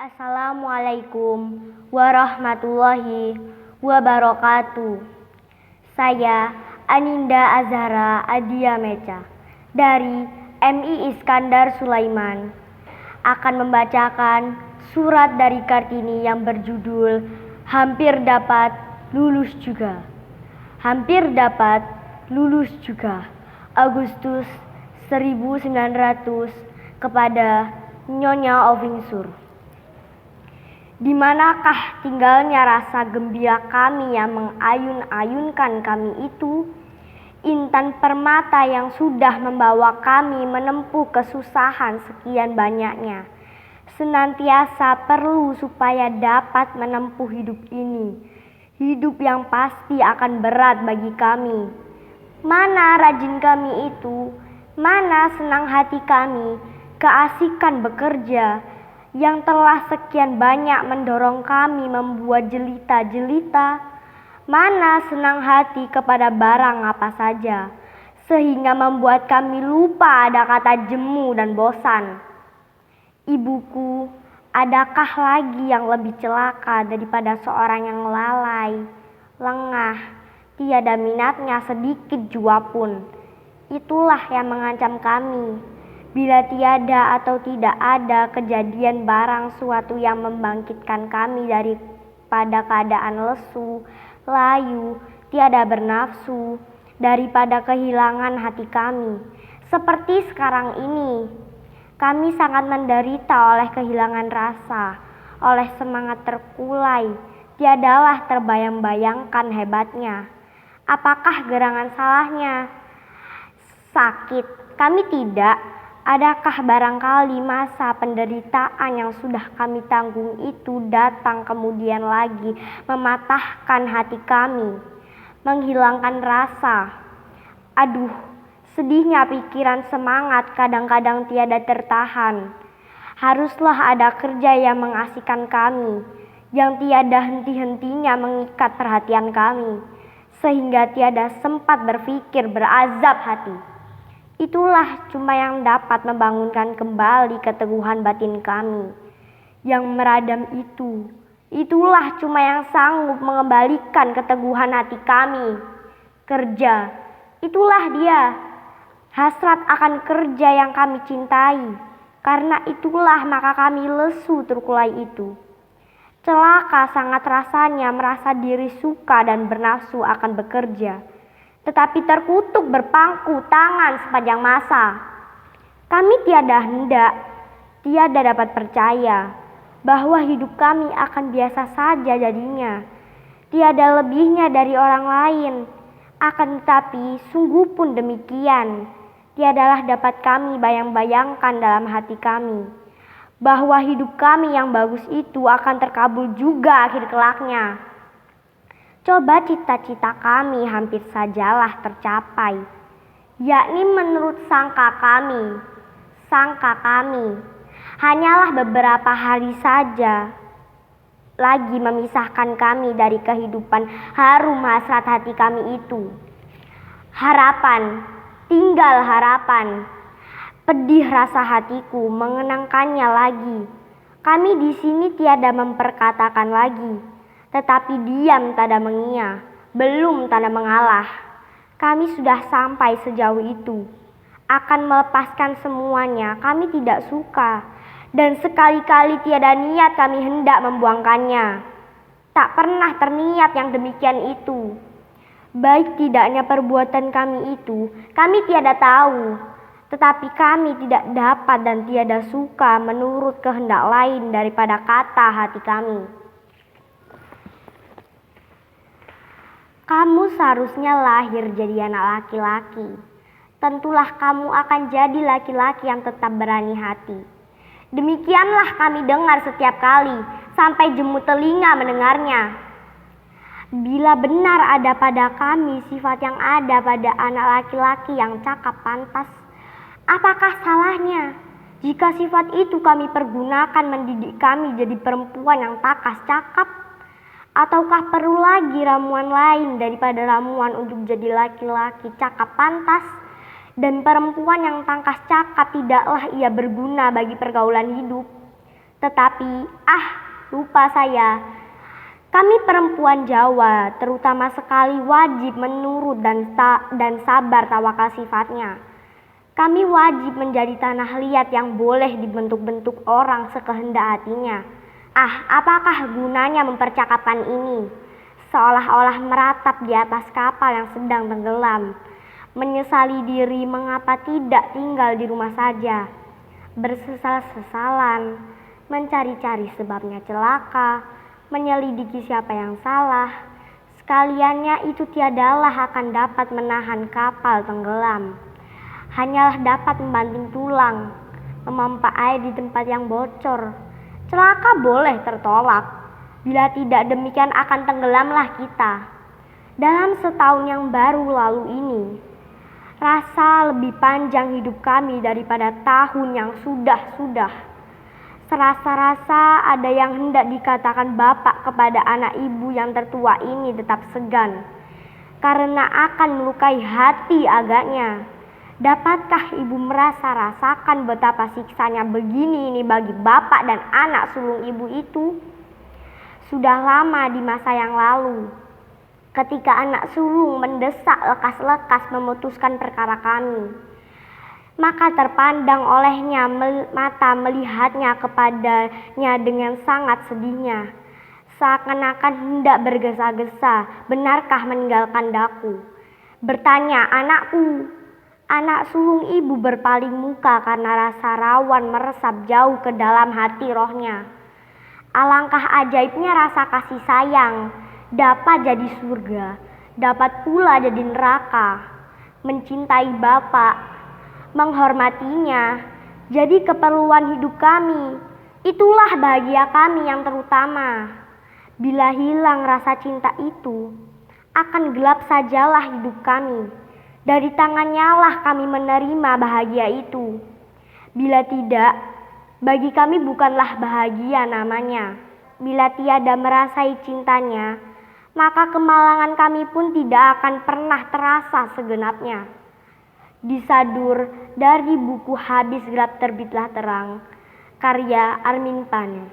Assalamualaikum warahmatullahi wabarakatuh. Saya Aninda Azhara Adia Mecha dari MI Iskandar Sulaiman akan membacakan surat dari Kartini yang berjudul Hampir Dapat Lulus Juga. Hampir dapat lulus juga. Agustus 1900 kepada Nyonya Ovingsur. Di manakah tinggalnya rasa gembira kami yang mengayun-ayunkan kami itu? Intan permata yang sudah membawa kami menempuh kesusahan sekian banyaknya, senantiasa perlu supaya dapat menempuh hidup ini. Hidup yang pasti akan berat bagi kami. Mana rajin kami itu? Mana senang hati kami? Keasikan bekerja yang telah sekian banyak mendorong kami membuat jelita-jelita. Mana senang hati kepada barang apa saja, sehingga membuat kami lupa ada kata jemu dan bosan. Ibuku, adakah lagi yang lebih celaka daripada seorang yang lalai, lengah, tiada minatnya sedikit jua pun? Itulah yang mengancam kami. Bila tiada atau tidak ada kejadian barang suatu yang membangkitkan kami daripada keadaan lesu, layu, tiada bernafsu, daripada kehilangan hati kami. Seperti sekarang ini, kami sangat menderita oleh kehilangan rasa, oleh semangat terkulai, tiadalah terbayang-bayangkan hebatnya. Apakah gerangan salahnya? Sakit, kami tidak. Adakah barangkali masa penderitaan yang sudah kami tanggung itu datang kemudian lagi mematahkan hati kami, menghilangkan rasa? Aduh, sedihnya pikiran semangat kadang-kadang tiada tertahan. Haruslah ada kerja yang mengasihkan kami, yang tiada henti-hentinya mengikat perhatian kami, sehingga tiada sempat berpikir berazab hati. Itulah cuma yang dapat membangunkan kembali keteguhan batin kami yang meradam itu. Itulah cuma yang sanggup mengembalikan keteguhan hati kami. Kerja, itulah dia. Hasrat akan kerja yang kami cintai. Karena itulah maka kami lesu terkulai itu. Celaka sangat rasanya merasa diri suka dan bernafsu akan bekerja, tetapi terkutuk berpangku tangan sepanjang masa. Kami tiada hendak, tiada dapat percaya bahwa hidup kami akan biasa saja jadinya, tiada lebihnya dari orang lain. Akan tetapi sungguh pun demikian, tiadalah dapat kami bayang-bayangkan dalam hati kami bahwa hidup kami yang bagus itu akan terkabul juga akhir kelaknya. Coba cita-cita kami hampir sajalah tercapai, yakni menurut sangka kami, hanyalah beberapa hari saja lagi memisahkan kami dari kehidupan harum hasrat hati kami itu. Harapan, tinggal harapan. Pedih rasa hatiku mengenangkannya lagi. Kami di sini tiada memperkatakan lagi, tetapi diam tanda mengia, belum tanda mengalah. Kami sudah sampai sejauh itu. Akan melepaskan semuanya kami tidak suka, dan sekali-kali tiada niat kami hendak membuangkannya. Tak pernah terniat yang demikian itu. Baik tidaknya perbuatan kami itu, kami tiada tahu. Tetapi kami tidak dapat dan tiada suka menurut kehendak lain daripada kata hati kami. Kamu seharusnya lahir jadi anak laki-laki. Tentulah kamu akan jadi laki-laki yang tetap berani hati. Demikianlah kami dengar setiap kali, sampai jemu telinga mendengarnya. Bila benar ada pada kami sifat yang ada pada anak laki-laki yang cakap pantas, apakah salahnya jika sifat itu kami pergunakan mendidik kami jadi perempuan yang takas cakap? Ataukah perlu lagi ramuan lain daripada ramuan untuk jadi laki-laki cakap pantas? Dan perempuan yang tangkas cakap tidaklah ia berguna bagi pergaulan hidup. Tetapi, lupa saya. Kami perempuan Jawa, terutama sekali wajib menurut dan sabar tawakal sifatnya. Kami wajib menjadi tanah liat yang boleh dibentuk-bentuk orang sekehendak hatinya. Apakah gunanya mempercakapkan ini? Seolah-olah meratap di atas kapal yang sedang tenggelam. Menyesali diri mengapa tidak tinggal di rumah saja. Bersesal-sesalan, mencari-cari sebabnya celaka, menyelidiki siapa yang salah. Sekaliannya itu tiadalah akan dapat menahan kapal tenggelam. Hanyalah dapat membanting tulang, memompa air di tempat yang bocor. Celaka boleh tertolak, bila tidak demikian akan tenggelamlah kita. Dalam setahun yang baru lalu ini, rasa lebih panjang hidup kami daripada tahun yang sudah-sudah. Serasa-rasa ada yang hendak dikatakan bapak kepada anak ibu yang tertua ini tetap segan, karena akan melukai hati agaknya. Dapatkah ibu rasakan betapa siksanya begini ini bagi bapak dan anak sulung ibu itu? Sudah lama di masa yang lalu, ketika anak sulung mendesak lekas-lekas memutuskan perkara kami, maka terpandang olehnya mata melihatnya kepadanya dengan sangat sedihnya, seakan-akan hendak bergesa-gesa, benarkah meninggalkan daku? Bertanya, anakku. Anak sulung ibu berpaling muka karena rasa rawan meresap jauh ke dalam hati rohnya. Alangkah ajaibnya rasa kasih sayang, dapat jadi surga, dapat pula jadi neraka. Mencintai bapak, menghormatinya, jadi keperluan hidup kami. Itulah bahagia kami yang terutama. Bila hilang rasa cinta itu, akan gelap sajalah hidup kami. Dari tangannya lah kami menerima bahagia itu. Bila tidak, bagi kami bukanlah bahagia namanya. Bila tiada merasai cintanya, maka kemalangan kami pun tidak akan pernah terasa segenapnya. Disadur dari buku Habis Gelap Terbitlah Terang, karya Armin Pane.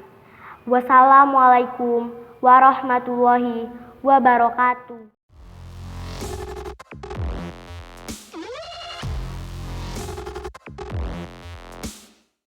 Wassalamualaikum warahmatullahi wabarakatuh.